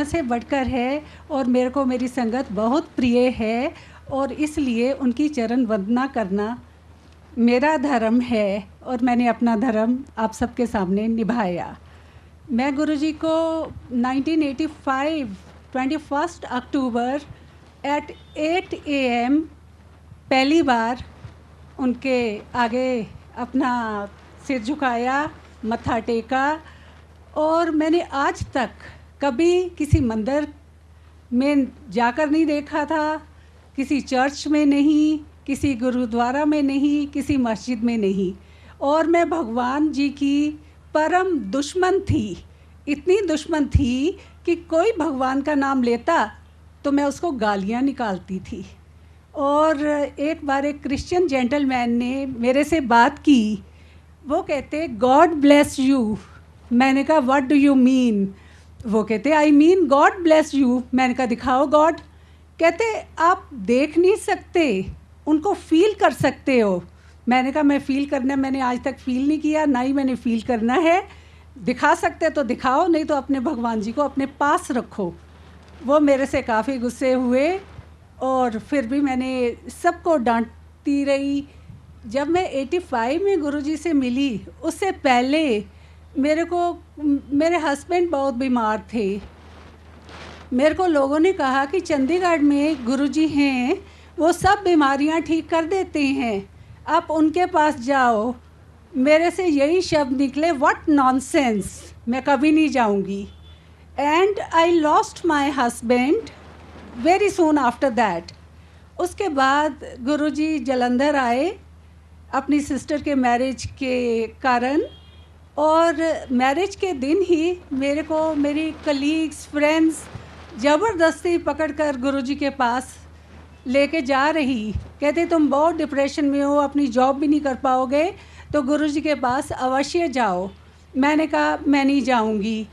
से बढ़कर है और मेरे को मेरी संगत बहुत प्रिय है और इसलिए उनकी चरण वंदना करना मेरा धर्म है और मैंने अपना धर्म आप सबके सामने निभाया। मैं गुरुजी को 1985 21 अक्टूबर एट 8 AM पहली बार उनके आगे अपना सिर झुकाया, मत्था टेका और मैंने आज तक कभी किसी मंदिर में जाकर नहीं देखा था, किसी चर्च में नहीं, किसी गुरुद्वारा में नहीं, किसी मस्जिद में नहीं। और मैं भगवान जी की परम दुश्मन थी, इतनी दुश्मन थी कि कोई भगवान का नाम लेता तो मैं उसको गालियाँ निकालती थी। और एक बार एक क्रिश्चियन जेंटलमैन ने मेरे से बात की, वो कहते गॉड ब्लेस यू। मैंने कहा व्हाट डू यू मीन? वो कहते I mean God bless you. मैंने कहा दिखाओ गॉड। कहते आप देख नहीं सकते, उनको फील कर सकते हो। मैंने कहा मैं फ़ील करना, मैंने आज तक फ़ील नहीं किया, ना ही मैंने फ़ील करना है। दिखा सकते तो दिखाओ, नहीं तो अपने भगवान जी को अपने पास रखो। वो मेरे से काफ़ी गुस्से हुए और फिर भी मैंने सबको डांटती रही। जब मैं 85 में गुरुजी से मिली, उससे पहले मेरे हस्बैंड बहुत बीमार थे। मेरे को लोगों ने कहा कि चंडीगढ़ में गुरुजी हैं, वो सब बीमारियां ठीक कर देते हैं, आप उनके पास जाओ। मेरे से यही शब्द निकले, व्हाट नॉनसेंस, मैं कभी नहीं जाऊंगी। And I lost my husband very soon after that. उसके बाद गुरुजी जलंधर आए अपनी सिस्टर के मैरिज के कारण, और मैरिज के दिन ही मेरे को मेरी कलीग्स, फ्रेंड्स ज़बरदस्ती पकड़कर गुरुजी के पास लेके जा रही। कहते तुम बहुत डिप्रेशन में हो, अपनी जॉब भी नहीं कर पाओगे, तो गुरुजी के पास अवश्य जाओ। मैंने कहा मैं नहीं जाऊंगी।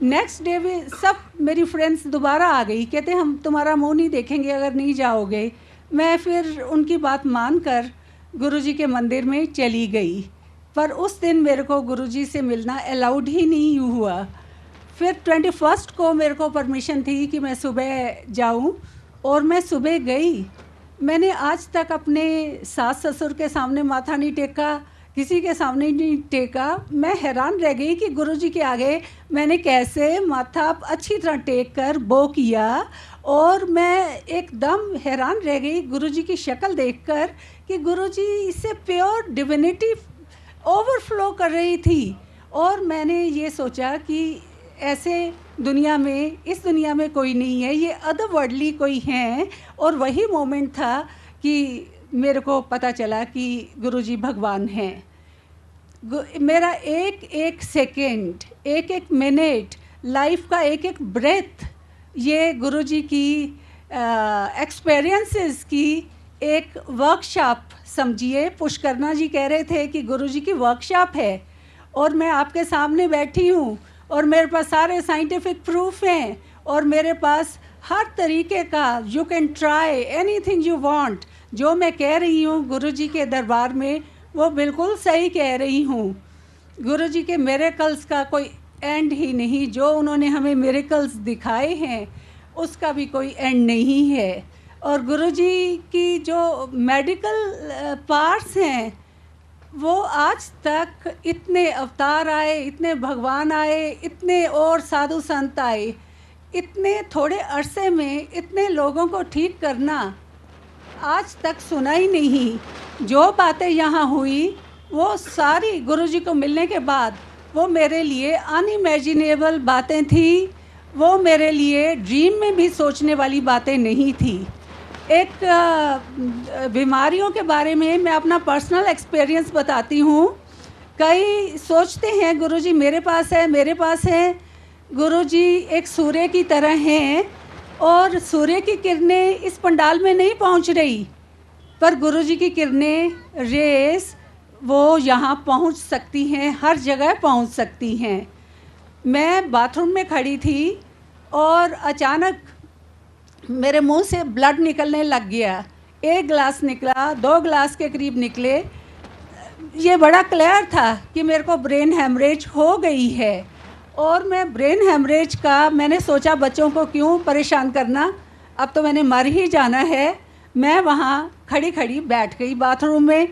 नेक्स्ट डे भी सब मेरी फ्रेंड्स दोबारा आ गई, कहते हम तुम्हारा मुंह नहीं देखेंगे अगर नहीं जाओगे। मैं फिर उनकी बात मानकर गुरुजी के मंदिर में चली गई, पर उस दिन मेरे को गुरुजी से मिलना अलाउड ही नहीं हुआ। फिर 21 को मेरे को परमिशन थी कि मैं सुबह जाऊं, और मैं सुबह गई। मैंने आज तक अपने सास ससुर के सामने माथा नहीं टेका, किसी के सामने नहीं टेका। मैं हैरान रह गई कि गुरुजी के आगे मैंने कैसे माथा अच्छी तरह टेक कर बो किया, और मैं एकदम हैरान रह गई गुरुजी की शक्ल देखकर कि गुरुजी इससे प्योर डिविनिटी ओवरफ्लो कर रही थी। और मैंने ये सोचा कि ऐसे दुनिया में, इस दुनिया में कोई नहीं है, ये अदरवर्ल्डली कोई हैं। और वही मोमेंट था कि मेरे को पता चला कि गुरुजी भगवान हैं। मेरा एक एक सेकेंड, एक एक मिनट, लाइफ का एक एक ब्रेथ, ये गुरुजी की एक्सपीरियंसेस की एक वर्कशॉप समझिए। पुष्करना जी कह रहे थे कि गुरुजी की वर्कशॉप है, और मैं आपके सामने बैठी हूँ, और मेरे पास सारे साइंटिफिक प्रूफ हैं, और मेरे पास हर तरीके का, you can try anything you want. जो मैं कह रही हूँ गुरुजी के दरबार में, वो बिल्कुल सही कह रही हूँ। गुरुजी के मिरेकल्स का कोई एंड ही नहीं। जो उन्होंने हमें मिरेकल्स दिखाए हैं, उसका भी एंड नहीं है। और गुरुजी की जो मेडिकल पार्ट्स हैं, वो आज तक इतने अवतार आए, इतने भगवान आए, इतने और साधु संत आए, इतने थोड़े अरसे में इतने लोगों को ठीक करना आज तक सुना ही नहीं। जो बातें यहाँ हुई वो सारी गुरुजी को मिलने के बाद वो मेरे लिए अनइमेजिनेबल बातें थी, वो मेरे लिए ड्रीम में भी सोचने वाली बातें नहीं थी। एक बीमारियों के बारे में मैं अपना पर्सनल एक्सपीरियंस बताती हूँ। कई सोचते हैं गुरुजी मेरे पास है, मेरे पास है। गुरुजी एक सूर्य की तरह हैं, और सूर्य की किरणें इस पंडाल में नहीं पहुँच रही, पर गुरुजी की किरणें, रेस, वो यहाँ पहुँच सकती हैं, हर जगह पहुँच सकती हैं। मैं बाथरूम में खड़ी थी और अचानक मेरे मुंह से ब्लड निकलने लग गया। 1 गिलास निकला, 2 गिलास के करीब निकले। ये बड़ा क्लियर था कि मेरे को ब्रेन हेमरेज हो गई है। और मैं ब्रेन हेमरेज का मैंने सोचा बच्चों को क्यों परेशान करना, अब तो मैंने मर ही जाना है। मैं वहाँ खड़ी खड़ी बैठ गई बाथरूम में,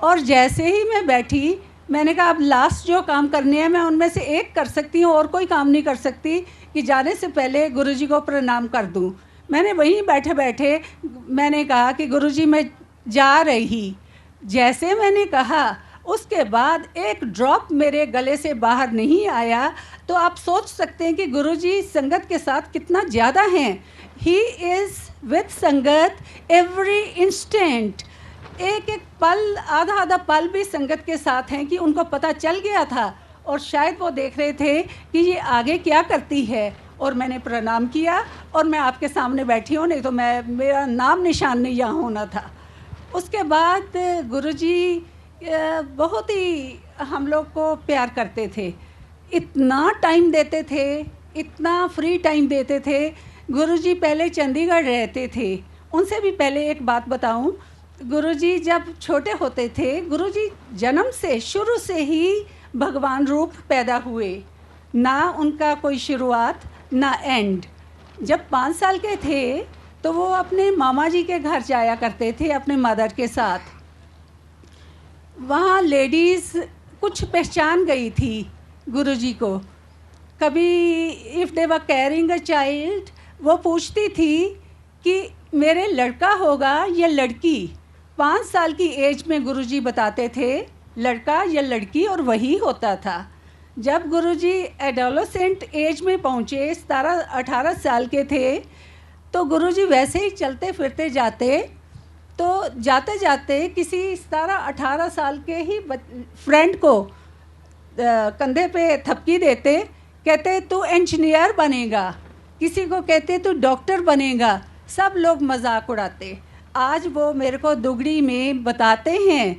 और जैसे ही मैं बैठी मैंने कहा अब लास्ट जो काम करने हैं मैं उनमें से एक कर सकती हूँ और कोई काम नहीं कर सकती कि जाने से पहले गुरुजी को प्रणाम कर दूँ। मैंने वहीं बैठे बैठे मैंने कहा कि गुरुजी मैं जा रही। जैसे मैंने कहा उसके बाद एक ड्रॉप मेरे गले से बाहर नहीं आया। तो आप सोच सकते हैं कि गुरुजी संगत के साथ कितना ज़्यादा हैं। ही इज़ विद संगत एवरी इंस्टेंट, एक एक पल, आधा आधा पल भी संगत के साथ हैं कि उनको पता चल गया था, और शायद वो देख रहे थे कि ये आगे क्या करती है। और मैंने प्रणाम किया और मैं आपके सामने बैठी हूँ, नहीं तो मेरा नाम निशान नहीं यहाँ होना था। उसके बाद गुरुजी बहुत ही हम लोग को प्यार करते थे, इतना टाइम देते थे, इतना फ्री टाइम देते थे। गुरुजी पहले चंडीगढ़ रहते थे। उनसे भी पहले एक बात बताऊं, गुरुजी जब छोटे होते थे, गुरुजी जन्म से शुरू से ही भगवान रूप पैदा हुए, ना उनका कोई शुरुआत ना एंड। जब 5 साल के थे तो वो अपने मामा जी के घर जाया करते थे अपने मदर के साथ। वहाँ लेडीज़ कुछ पहचान गई थी गुरुजी को। कभी if they were carrying a child, वो पूछती थी कि मेरे लड़का होगा या लड़की। 5 साल की एज में गुरुजी बताते थे लड़का या लड़की, और वही होता था। जब गुरुजी एडोलेसेंट एज में पहुँचे, 17-18 साल के थे, तो गुरुजी वैसे ही चलते फिरते जाते, तो जाते जाते किसी 17-18 साल के ही फ्रेंड को कंधे पे थपकी देते, कहते तू इंजीनियर बनेगा, किसी को कहते तू डॉक्टर बनेगा। सब लोग मजाक उड़ाते। आज वो मेरे को दुगड़ी में बताते हैं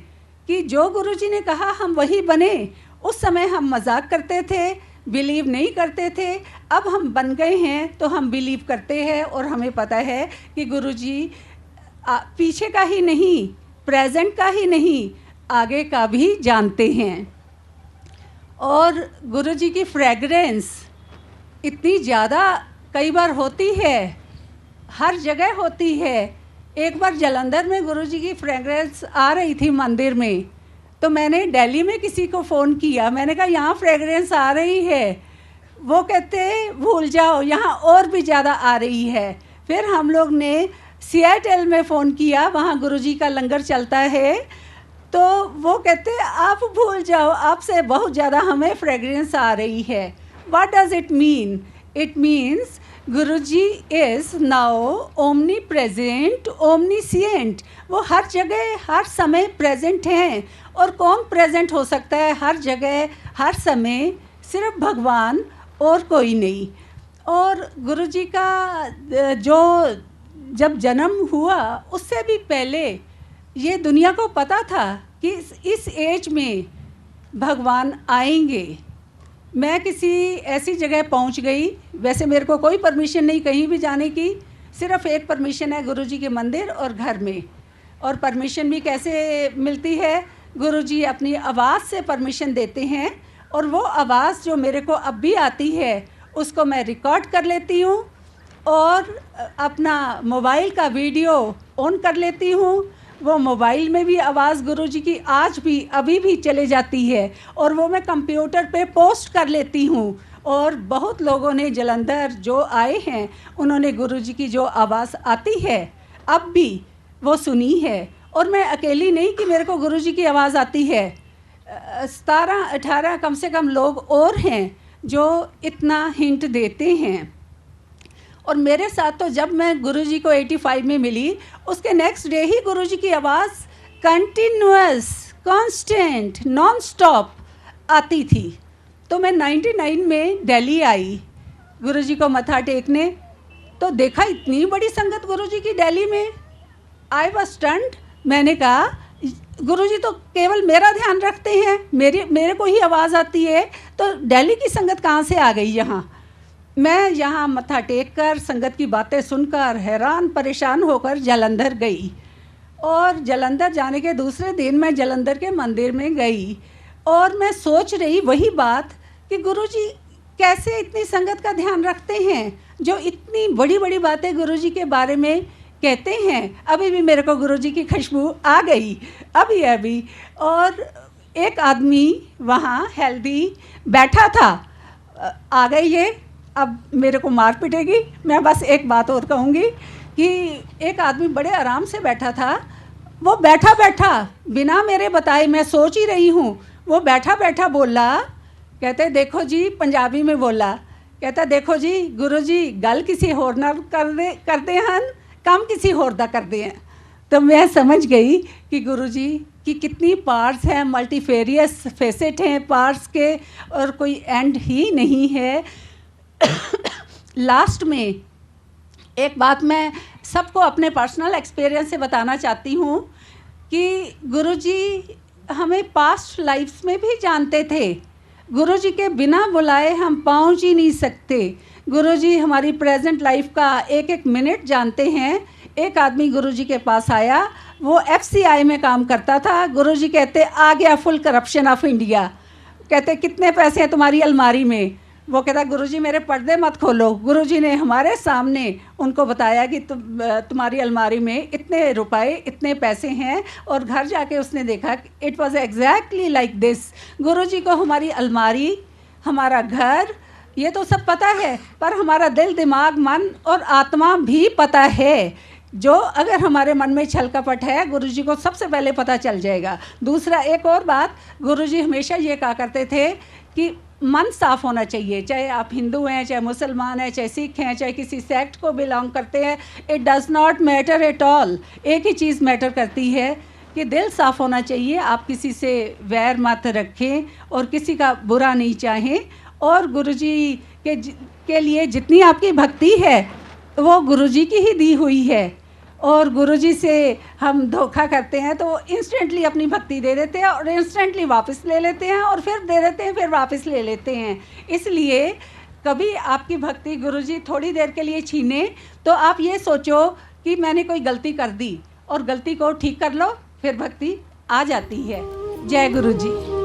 कि जो गुरुजी ने कहा हम वही बने। उस समय हम मजाक करते थे, बिलीव नहीं करते थे। अब हम बन गए हैं तो हम बिलीव करते हैं, और हमें पता है कि गुरुजी पीछे का ही नहीं, प्रेजेंट का ही नहीं, आगे का भी जानते हैं। और गुरुजी की फ्रेगरेंस इतनी ज़्यादा कई बार होती है, हर जगह होती है। एक बार जालंधर में गुरुजी की फ्रेगरेंस आ रही थी मंदिर में, तो मैंने दिल्ली में किसी को फ़ोन किया, मैंने कहा यहाँ फ्रेगरेंस आ रही है। वो कहते भूल जाओ, यहाँ और भी ज़्यादा आ रही है। फिर हम लोग ने सियाटल में फ़ोन किया, वहाँ गुरुजी का लंगर चलता है, तो वो कहते आप भूल जाओ, आपसे बहुत ज़्यादा हमें फ्रेगरेंस आ रही है। What does it mean? It means Guruji is now omnipresent, omniscient. वो हर जगह हर समय प्रेजेंट हैं। और कौन प्रेजेंट हो सकता है हर जगह हर समय? सिर्फ भगवान, और कोई नहीं। और गुरुजी का जो जब जन्म हुआ उससे भी पहले ये दुनिया को पता था कि इस एज में भगवान आएंगे। मैं किसी ऐसी जगह पहुंच गई, वैसे मेरे को कोई परमिशन नहीं कहीं भी जाने की, सिर्फ एक परमिशन है गुरुजी के मंदिर और घर में। और परमिशन भी कैसे मिलती है? गुरुजी अपनी आवाज़ से परमिशन देते हैं, और वो आवाज़ जो मेरे को अब भी आती है उसको मैं रिकॉर्ड कर लेती हूँ, और अपना मोबाइल का वीडियो ऑन कर लेती हूँ। वो मोबाइल में भी आवाज़ गुरुजी की आज भी अभी भी चले जाती है, और वो मैं कंप्यूटर पे पोस्ट कर लेती हूँ। और बहुत लोगों ने जालंधर जो आए हैं उन्होंने गुरुजी की जो आवाज़ आती है अब भी वो सुनी है। और मैं अकेली नहीं कि मेरे को गुरुजी की आवाज़ आती है, 17-18 कम से कम लोग और हैं जो इतना हिंट देते हैं। और मेरे साथ तो जब मैं गुरुजी को 85 में मिली, उसके नेक्स्ट डे ही गुरुजी की आवाज़ कंटिन्यूअस, कांस्टेंट, नॉन स्टॉप आती थी। तो मैं 99 में दिल्ली आई गुरुजी को मत्था टेकने, तो देखा इतनी बड़ी संगत गुरुजी की दिल्ली में। I was stunned. मैंने कहा गुरुजी तो केवल मेरा ध्यान रखते हैं, मेरे को ही आवाज़ आती है, तो दिल्ली की संगत कहाँ से आ गई यहाँ? मैं यहाँ मत्था टेक कर संगत की बातें सुनकर हैरान परेशान होकर जालंधर गई। और जालंधर जाने के दूसरे दिन मैं जालंधर के मंदिर में गई, और मैं सोच रही वही बात कि गुरुजी कैसे इतनी संगत का ध्यान रखते हैं, जो इतनी बड़ी बड़ी बातें गुरुजी के बारे में कहते हैं। अभी भी मेरे को गुरुजी की खुशबू आ गई अभी। और एक आदमी वहाँ हेल्दी बैठा था, आ गई ये, अब मेरे को मार पिटेगी। मैं बस एक बात और कहूँगी कि एक आदमी बड़े आराम से बैठा था, वो बैठा बैठा बिना मेरे बताए, मैं सोच ही रही हूँ, वो बैठा बैठा बोला, कहते देखो जी, पंजाबी में बोला, कहता देखो जी गुरुजी गल किसी होर नाल करते हैं, काम किसी होर दा करते हैं। तो मैं समझ गई कि गुरुजी की कितनी पार्ट्स हैं, मल्टीफेरियस फेसेट हैं पार्ट्स के, और कोई एंड ही नहीं है। लास्ट में एक बात मैं सबको अपने पर्सनल एक्सपीरियंस से बताना चाहती हूँ कि गुरुजी हमें पास्ट लाइफ्स में भी जानते थे। गुरुजी के बिना बुलाए हम पहुँच ही नहीं सकते। गुरुजी हमारी प्रेजेंट लाइफ का एक एक मिनट जानते हैं। एक आदमी गुरुजी के पास आया, वो FCI में काम करता था। गुरुजी कहते आ गया फुल करप्शन ऑफ इंडिया। कहते कितने पैसे हैं तुम्हारी अलमारी में? वो कहता गुरुजी मेरे पर्दे मत खोलो। गुरुजी ने हमारे सामने उनको बताया कि तुम्हारी अलमारी में इतने रुपए इतने पैसे हैं, और घर जाके उसने देखा it was exactly like this. Guruji को हमारी अलमारी, हमारा घर, ये तो सब पता है, पर हमारा दिल, दिमाग, मन और आत्मा भी पता है, जो अगर हमारे मन में छल कपट है गुरुजी को सबसे पहले पता चल जाएगा। दूसरा एक और बात, गुरुजी हमेशा ये कहा करते थे कि मन साफ़ होना चाहिए, चाहे आप हिंदू हैं, चाहे मुसलमान हैं, चाहे सिख हैं, चाहे किसी सेक्ट को बिलोंग करते हैं, it does not matter at all. एक ही चीज़ मैटर करती है कि दिल साफ़ होना चाहिए। आप किसी से वैर मत रखें और किसी का बुरा नहीं चाहें, और गुरुजी के लिए जितनी आपकी भक्ति है वो गुरुजी की ही दी हुई है। और गुरुजी से हम धोखा करते हैं तो इंस्टेंटली अपनी भक्ति दे देते हैं और इंस्टेंटली वापस ले लेते हैं, और फिर दे देते हैं, फिर वापस ले लेते हैं। इसलिए कभी आपकी भक्ति गुरुजी थोड़ी देर के लिए छीने तो आप ये सोचो कि मैंने कोई गलती कर दी, और गलती को ठीक कर लो, फिर भक्ति आ जाती है। जय गुरुजी।